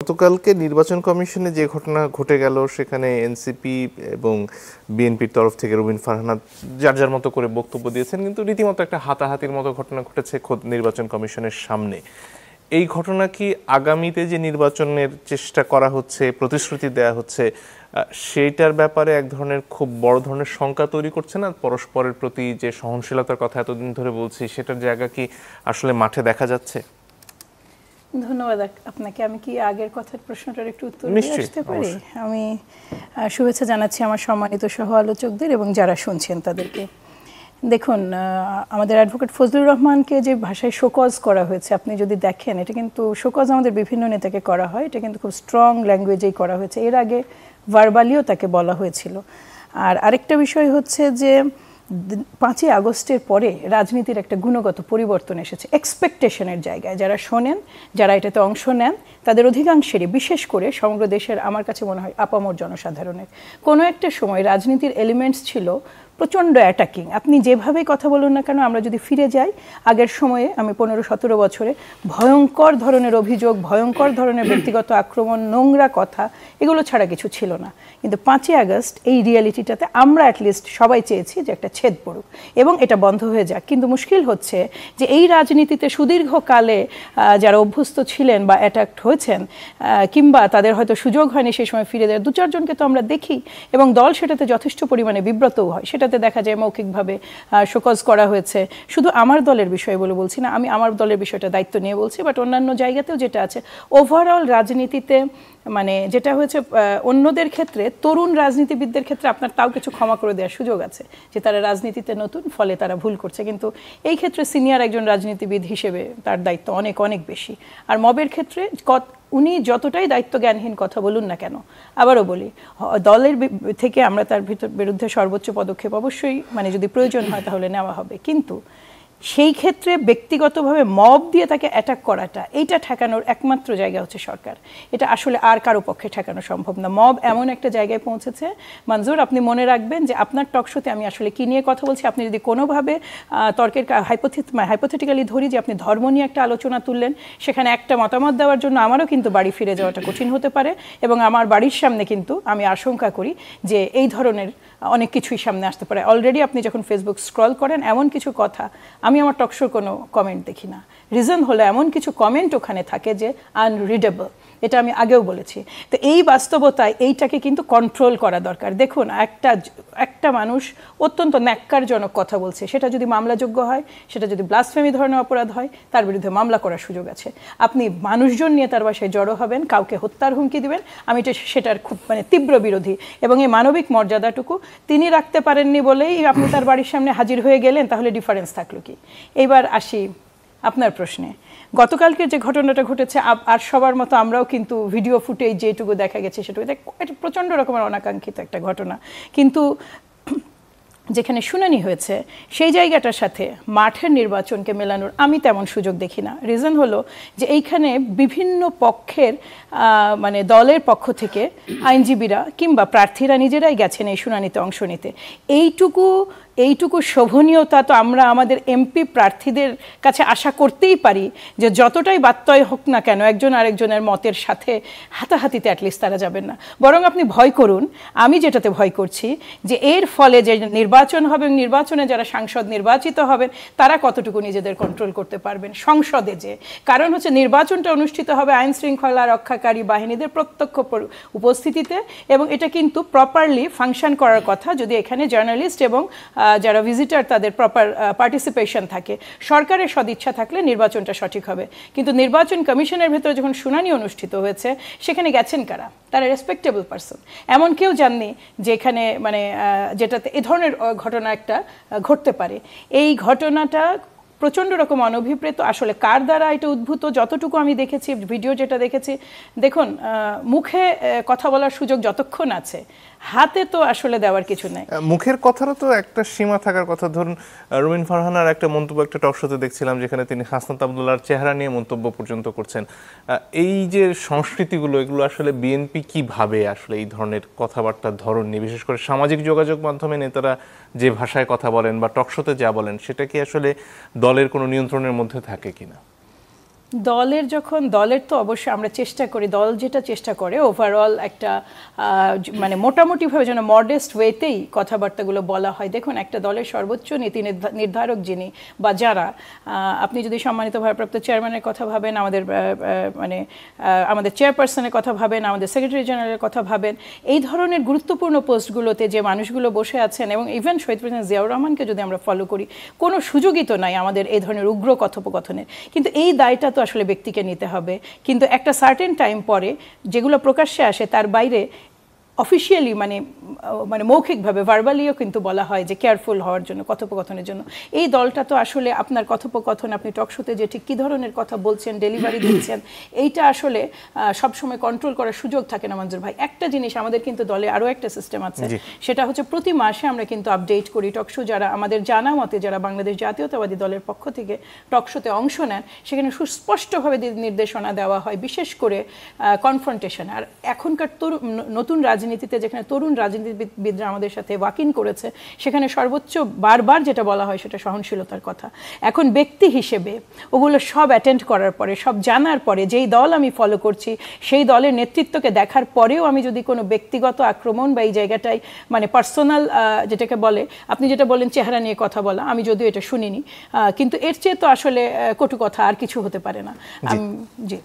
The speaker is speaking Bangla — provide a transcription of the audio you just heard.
গতকালকে নির্বাচন কমিশনে যে ঘটনা ঘটে গেল সেখানে এনসিপি এবং বিএনপির তরফ থেকে রুমিন ফারহানা যার যার মতো করে বক্তব্য দিয়েছেন, কিন্তু রীতিমতো একটা হাতাহাতির মতো ঘটনা ঘটেছে খোদ নির্বাচন কমিশনের সামনে। এই ঘটনা কি আগামীতে যে নির্বাচনের চেষ্টা করা হচ্ছে, প্রতিশ্রুতি দেয়া হচ্ছে, সেইটার ব্যাপারে এক ধরনের খুব বড় ধরনের শঙ্কা তৈরি করছে না? পরস্পরের প্রতি যে সহনশীলতার কথা এতদিন ধরে বলছি, সেটার জায়গা কি আসলে মাঠে দেখা যাচ্ছে? ধন্যবাদ আপনাকে। আমি কি আগের কথার প্রশ্নটার একটু উত্তর দিয়ে আসতে পারি? আমি শুভেচ্ছা জানাচ্ছি আমার সম্মানিত সহ আলোচকদের এবং যারা শুনছেন তাদেরকে। দেখুন, আমাদের অ্যাডভোকেট ফজলুর রহমানকে যে ভাষায় শোকজ করা হয়েছে, আপনি যদি দেখেন, এটা কিন্তু শোকজ আমাদের বিভিন্ন নেতাকে করা হয়, এটা কিন্তু খুব স্ট্রং ল্যাঙ্গুয়েজেই করা হয়েছে। এর আগে ভার্বালিও তাকে বলা হয়েছিল। আর আরেকটা বিষয় হচ্ছে যে 5ই আগস্টের পরে রাজনীতির একটা গুণগত পরিবর্তন এসেছে এক্সপেকটেশনের জায়গায়। যারা শোনেন, যারা এটাতে অংশ নেন, তাদের অধিকাংশেরই, বিশেষ করে সমগ্র দেশের আমার কাছে মনে হয় আপামর জনসাধারণের, কোনো একটা সময় রাজনীতির এলিমেন্টস ছিল প্রচণ্ড অ্যাটাকিং। আপনি যেভাবেই কথা বলুন না কেন, আমরা যদি ফিরে যাই আগের সময়ে, আমি 15-17 বছরে, ভয়ঙ্কর ধরনের অভিযোগ, ভয়ঙ্কর ধরনের ব্যক্তিগত আক্রমণ, নোংরা কথা, এগুলো ছাড়া কিছু ছিল না। কিন্তু 5ই আগস্ট এই রিয়ালিটিটাতে আমরা অ্যাটলিস্ট সবাই চেয়েছি যে একটা ছেদ পড়ুক এবং এটা বন্ধ হয়ে যাক। কিন্তু মুশকিল হচ্ছে যে এই রাজনীতিতে সুদীর্ঘকালে যারা অভ্যস্ত ছিলেন বা অ্যাটাক্ট হয়েছেন, কিংবা তাদের হয়তো সুযোগ হয়নি সেই সময় ফিরে দেওয়ার, 2-4 জনকে তো আমরা দেখি এবং দল সেটাতে যথেষ্ট পরিমাণে বিব্রতও হয়। সেটাতে দেখা যায় মৌখিকভাবে শোকজ করা হয়েছে। শুধু আমার দলের বিষয় বলে বলছি না, আমি আমার দলের বিষয়টা দায়িত্ব নিয়ে বলছি, বাট অন্যান্য জায়গাতেও যেটা আছে, ওভারঅল রাজনীতিতে মানে যেটা হয়েছে, অন্যদের ক্ষেত্রে, তরুণ রাজনীতিবিদদের ক্ষেত্রে আপনার তাও কিছু ক্ষমা করে দেওয়ার সুযোগ আছে যে তারা রাজনীতিতে নতুন, ফলে তারা ভুল করছে। কিন্তু এই ক্ষেত্রে সিনিয়র একজন রাজনীতিবিদ হিসেবে তার দায়িত্ব অনেক অনেক বেশি। আর মবের ক্ষেত্রে উনি যতটাই দায়িত্ব জ্ঞানহীন কথা বলুন না কেন, আবারও বলি, দলের থেকে আমরা তার বিরুদ্ধে সর্বোচ্চ পদক্ষেপ অবশ্যই, মানে যদি প্রয়োজন হয় তাহলে নেওয়া হবে। কিন্তু সেই ক্ষেত্রে ব্যক্তিগতভাবে মব দিয়ে তাকে অ্যাটাক করাটা, এইটা ঠেকানোর একমাত্র জায়গা হচ্ছে সরকার। এটা আসলে আর কারো পক্ষে ঠেকানো সম্ভব না। মব এমন একটা জায়গায় পৌঁছেছে, মঞ্জুর, আপনি মনে রাখবেন যে আপনার টকশোতে আমি আসলে কী নিয়ে কথা বলছি। আপনি যদি কোনোভাবে তর্কের হাইপোথেটিক্যালি ধরি যে আপনি ধর্ম নিয়ে একটা আলোচনা তুললেন, সেখানে একটা মতামত দেওয়ার জন্য আমারও কিন্তু বাড়ি ফিরে যাওয়াটা কঠিন হতে পারে, এবং আমার বাড়ির সামনে কিন্তু আমি আশঙ্কা করি যে এই ধরনের অনেক কিছুই সামনে আসতে পারে। অলরেডি আপনি যখন ফেসবুক স্ক্রল করেন, এমন কিছু কথা, আমি আমার টকশোর কোনো কমেন্ট দেখি না। রিজন হলো এমন কিছু কমেন্ট ওখানে থাকে যে আনরিডেবল। এটা আমি আগেও বলেছি। তো এই বাস্তবতায় এইটাকে কিন্তু কন্ট্রোল করা দরকার। দেখুন, একটা মানুষ অত্যন্ত ন্যাক্কারজনক কথা বলছে, সেটা যদি মামলাযোগ্য হয়, সেটা যদি ব্লাসফেমি ধরনের অপরাধ হয়, তার বিরুদ্ধে মামলা করার সুযোগ আছে। আপনি মানুষজন নিয়ে তার বাসায় জড়ো হবেন, কাউকে হত্যার হুমকি দিবেন, আমি সেটার খুব তীব্র বিরোধী। এবং এই মানবিক মর্যাদাটুকু তিনি রাখতে পারেননি বলেই আপনি তার বাড়ির সামনে হাজির হয়ে গেলেন, তাহলে ডিফারেন্স থাকলো কি? এইবার আসি আপনার প্রশ্নে। গতকালকে যে ঘটনাটা ঘটেছে, আর সবার মতো আমরাও কিন্তু ভিডিও ফুটেজ যেটুকু দেখা গেছে সেটুকু, এটা প্রচণ্ড রকমের অনাকাঙ্ক্ষিত একটা ঘটনা। কিন্তু যেখানে শুনানি হয়েছে সেই জায়গাটার সাথে মাঠের নির্বাচনকে মেলানোর আমি তেমন সুযোগ দেখি না। রিজন হলো যে এইখানে বিভিন্ন পক্ষের, মানে দলের পক্ষ থেকে আইনজীবীরা কিংবা প্রার্থীরা নিজেরাই গেছেন এই শুনানিতে অংশ নিতে। এইটুকু শোভনীয়তা তো আমরা আমাদের এমপি প্রার্থীদের কাছে আশা করতেই পারি যে যতটাই বাত্যয় হোক না কেন, একজন আরেকজনের মতের সাথে হাতাহাতিতে অ্যাটলিস্ট তারা যাবেন না। বরং আপনি ভয় করুন, আমি যেটাতে ভয় করছি যে এর ফলে যে নির্বাচন হবে, নির্বাচনে যারা সাংসদ নির্বাচিত হবেন তারা কতটুকু নিজেদের কন্ট্রোল করতে পারবেন সংসদে। যে কারণ হচ্ছে নির্বাচনটা অনুষ্ঠিত হবে আইন শৃঙ্খলা রক্ষাকারী বাহিনীদের প্রত্যক্ষ উপস্থিতিতে, এবং এটা কিন্তু প্রপারলি ফাংশন করার কথা যদি এখানে জার্নালিস্ট এবং যারা ভিজিটার তাদের প্রপার পার্টিসিপেশন থাকে। সরকারের সদিচ্ছা থাকলে নির্বাচনটা সঠিক হবে। কিন্তু নির্বাচন কমিশনের ভেতরে যখন শুনানি অনুষ্ঠিত হয়েছে, সেখানে গেছেন কারা? তারা রেসপেক্টেবল পারসন। এমন কেউ জাননি যে এখানে যেটাতে এ ধরনের ঘটনা একটা ঘটতে পারে। এই ঘটনাটা প্রচণ্ড রকম অনভিপ্রেত। আসলে কার দ্বারা এটা উদ্ভূত, যতটুকু আমি দেখেছি, ভিডিও যেটা দেখেছি, দেখুন, মুখে কথা বলার সুযোগ যতক্ষণ আছে, হাতে তো আসলে দেওয়ার কিছু নেই। মুখের কথারও তো একটা সীমা থাকার কথা। ধরুন, রুমিন ফারহানার একটা মন্তব্য একটা টকশোতে দেখছিলাম, যেখানে তিনি হাসনাত আবদুল্লাহর চেহারা নিয়ে মন্তব্য পর্যন্ত করছেন। এই যে সংস্কৃতিগুলো, এগুলো আসলে বিএনপি কিভাবে আসলে এই ধরনের কথাবার্তার ধরন নিয়ে, বিশেষ করে সামাজিক যোগাযোগ মাধ্যমে নেতারা যে ভাষায় কথা বলেন বা টকশোতে যা বলেন, সেটা কি আসলে দলের কোনো নিয়ন্ত্রণের মধ্যে থাকে কিনা? দলের তো অবশ্যই আমরা চেষ্টা করি, দল যেটা চেষ্টা করে ওভারঅল একটা মানে মোটামুটিভাবে যেন মডেস্ট ওয়েতেই কথাবার্তাগুলো বলা হয়। দেখুন, একটা দলের সর্বোচ্চ নীতি নির্ধারক যিনি বা যারা, আপনি যদি সম্মানিত ভারপ্রাপ্ত চেয়ারম্যানের কথা ভাবেন, আমাদের চেয়ারপারসনের কথা ভাবেন, আমাদের সেক্রেটারি জেনারেলের কথা ভাবেন, এই ধরনের গুরুত্বপূর্ণ পোস্টগুলোতে যে মানুষগুলো বসে আছেন, এবং ইভেন শহীদ প্রেসিডেন্ট জিয়াউর রহমানকে যদি আমরা ফলো করি, কোনো সুযোগই তো নাই আমাদের এই ধরনের উগ্র কথোপকথনের। কিন্তু এই দায়টা তো আসলে ব্যক্তিকে নিতে হবে। কিন্তু একটা সার্টেন টাইম পরে যেগুলো প্রকাশ্যে আসে তার বাইরে অফিসিয়ালি মানে মৌখিকভাবে ভার্বালিও কিন্তু বলা হয় যে কেয়ারফুল হওয়ার জন্য, কথোপকথনের জন্য। এই দলটা তো আসলে আপনার কথোপকথন, আপনি টকশোতে যে ঠিক কী ধরনের কথা বলছেন, ডেলিভারি দিচ্ছেন, এইটা আসলে সবসময় কন্ট্রোল করার সুযোগ থাকে না মঞ্জুর ভাই। একটা জিনিস আমাদের কিন্তু দলে আরও একটা সিস্টেম আছে, সেটা হচ্ছে প্রতি মাসে আমরা কিন্তু আপডেট করি। টকশো যারা আমাদের জানা মতে যারা বাংলাদেশ জাতীয়তাবাদী দলের পক্ষ থেকে টকশোতে অংশ নেন, সেখানে সুস্পষ্টভাবে নির্দেশনা দেওয়া হয়, বিশেষ করে কনফ্রন্টেশন। আর এখনকার নতুন রাজনীতিতে যেখানে তরুণ রাজনীতিবিদরা আমাদের সাথে ওয়াকিং করেছে, সেখানে সর্বোচ্চ বারবার যেটা বলা হয় সেটা সহনশীলতার কথা। এখন ব্যক্তি হিসেবে ওগুলো সব অ্যাটেন্ড করার পরে, সব জানার পরে, যেই দল আমি ফলো করছি সেই দলের নেতৃত্বকে দেখার পরেও আমি যদি কোনো ব্যক্তিগত আক্রমণ বা এই জায়গাটায় মানে পার্সোনাল যেটাকে বলে, আপনি যেটা বলেন চেহারা নিয়ে কথা বলা, আমি যদিও এটা শুনিনি, কিন্তু এর চেয়ে তো আসলে কটু কথা আর কিছু হতে পারে না। জি।